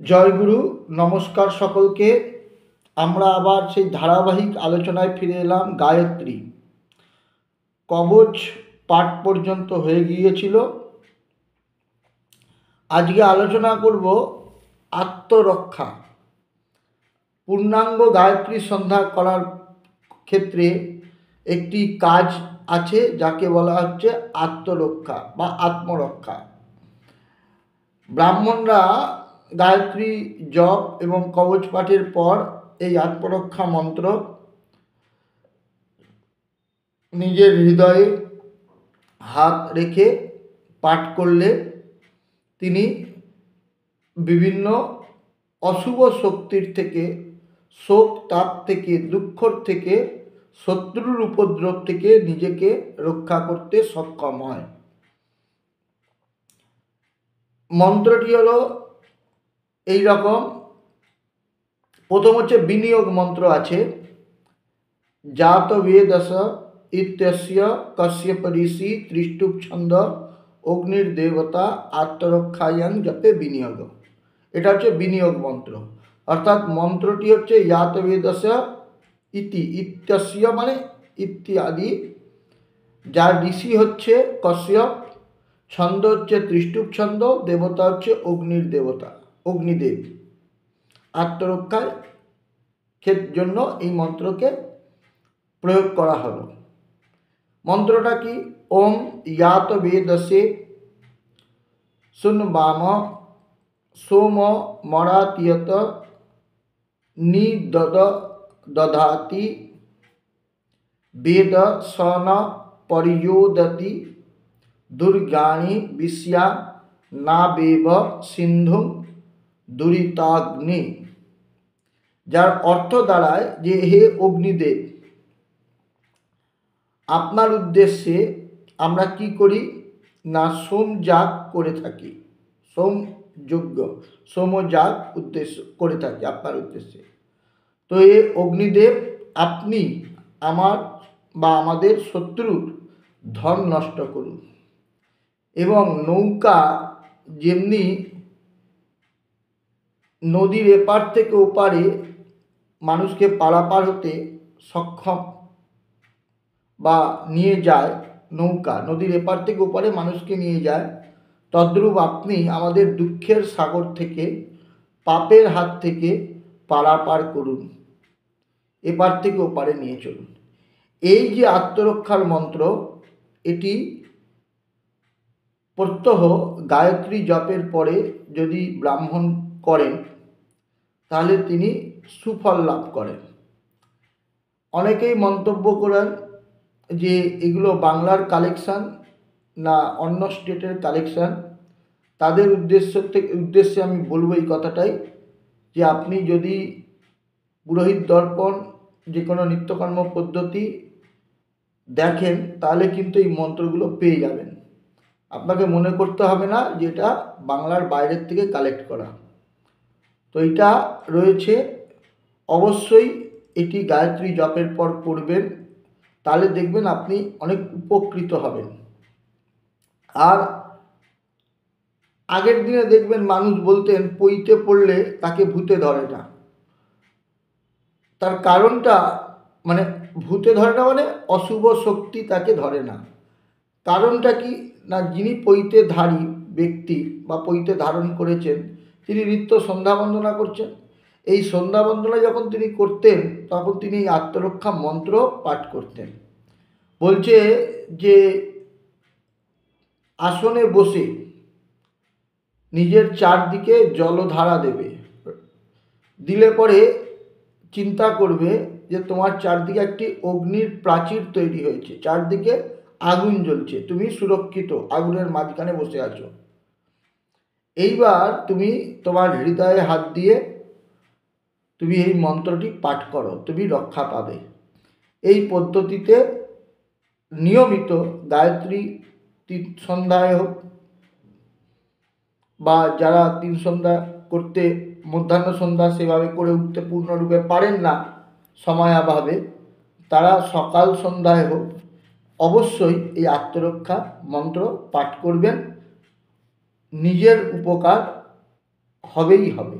জয়গুরু, নমস্কার সকলকে। আমরা আবার সেই ধারাবাহিক আলোচনায় ফিরে এলাম। গায়ত্রী কবচ পাঠ পর্যন্ত হয়ে গিয়েছিল। আজকে আলোচনা করব আত্মরক্ষা। পূর্ণাঙ্গ গায়ত্রী সন্ধ্যা করার ক্ষেত্রে একটি কাজ আছে যাকে বলা হচ্ছে আত্মরক্ষা বা আত্মরক্ষা। ব্রাহ্মণরা গায়ত্রী জপ এবং কবচ পাঠের পর এই আত্মরক্ষা মন্ত্র নিজের হৃদয়ে হাত রেখে পাঠ করলে তিনি বিভিন্ন অশুভ শক্তির থেকে, শোক তাপ থেকে, দুঃখর থেকে, শত্রুর উপদ্রব থেকে নিজেকে রক্ষা করতে সক্ষম হয়। মন্ত্রটি হলো এই রকম। প্রথম হচ্ছে বিনিয়োগ মন্ত্র আছে, জাত বেদস ইত্যস্য কশ্যপ ঋষি ত্রিষ্টুপ ছন্দ অগ্নির দেবতা আত্মরক্ষায়ং জপে বিনিয়োগ। এটা হচ্ছে বিনিয়োগ মন্ত্র। অর্থাৎ মন্ত্রটি হচ্ছে জাত বেদস ইতি, ইত্যস্য মানে ইত্যাদি, যার ঋষি হচ্ছে কশ্যপ, ছন্দ হচ্ছে ত্রিষ্টুপ ছন্দ, দেবতা হচ্ছে অগ্নির দেবতা, অগ্নিদেব। আত্মরক্ষার জন্য এই মন্ত্রকে প্রয়োগ করা হলো। মন্ত্রটা কি? ওম ইয়াত বেদসে শুনবাম সোম মরাতিয়ত নিদদ দধাতি বেদ সন পরিয়োদতি দুর্গাণি বিস্যা নাবেব সিন্ধু দুরিতাগ্নি। যার অর্থ দাঁড়ায় যে হে অগ্নিদেব, আপনার উদ্দেশ্যে আমরা কি করি না সোমযাগ করে থাকি, সোমযজ্ঞ, সোমযাগ উদ্দেশ্য করে থাকি আপনার উদ্দেশ্যে। তো এ অগ্নিদেব, আপনি আমার বা আমাদের শত্রুর ধন নষ্ট করুন এবং নৌকা যেমনি নদীর এপার থেকে ওপারে মানুষকে পারাপার হতে সক্ষম বা নিয়ে যায়, নৌকা নদীর এপার থেকে ওপারে মানুষকে নিয়ে যায়, তদ্রূপ আপনি আমাদের দুঃখের সাগর থেকে, পাপের হাত থেকে পারাপার করুন, এপার থেকে ওপারে নিয়ে চলুন। এই যে আত্মরক্ষার মন্ত্র, এটি প্রত্যহ গায়ত্রী জপের পরে যদি ব্রাহ্মণ করেন তাহলে তিনি সুফল লাভ করেন। অনেকেই মন্তব্য করেন যে এগুলো বাংলার কালেকশান না অন্য স্টেটের কালেকশান। তাদের উদ্দেশ্যে আমি বলবো এই কথাটাই, যে আপনি যদি পুরোহিত দর্পণ যে কোনো নিত্যকর্ম পদ্ধতি দেখেন তাহলে কিন্তু এই মন্ত্রগুলো পেয়ে যাবেন। আপনাকে মনে করতে হবে না যে এটা বাংলার বাইরের থেকে কালেক্ট করা। তো এটা রয়েছে, অবশ্যই এটি গায়ত্রী জপের পর পড়বেন, তাহলে দেখবেন আপনি অনেক উপকৃত হবেন। আর আগের দিনে দেখবেন মানুষ বলতেন পইতে পড়লে তাকে ভূতে ধরে না। তার কারণটা মানে ভূতে ধরে না মানে অশুভ শক্তি তাকে ধরে না। কারণটা কি না, যিনি পইতেধারী ব্যক্তি বা পইতে ধারণ করেছেন তিনি নিত্য সন্ধ্যা বন্দনা করছেন। এই সন্ধ্যা বন্দনা যখন তিনি করতেন তখন তিনি এই আত্মরক্ষা মন্ত্র পাঠ করতেন। বলছে যে আসনে বসে নিজের চারদিকে জলধারা দেবে, দিলে পরে চিন্তা করবে যে তোমার চারদিকে একটি অগ্নির প্রাচীর তৈরি হয়েছে, চারদিকে আগুন জ্বলছে, তুমি সুরক্ষিত, আগুনের মাঝখানে বসে আছো। এইবার তুমি তোমার হৃদয়ে হাত দিয়ে তুমি এই মন্ত্রটি পাঠ করো, তুমি রক্ষা পাবে। এই পদ্ধতিতে নিয়মিত গায়ত্রী সন্ধ্যায় হোক বা যারা তিন সন্ধ্যা করতে মধ্যাহ্ন সন্ধ্যা সেভাবে করে উঠতে পূর্ণরূপে পারেন না সময়াভাবে, তারা সকাল সন্ধ্যায় হোক অবশ্যই এই আত্মরক্ষা মন্ত্র পাঠ করবেন। নিজের উপকার হবেই হবে।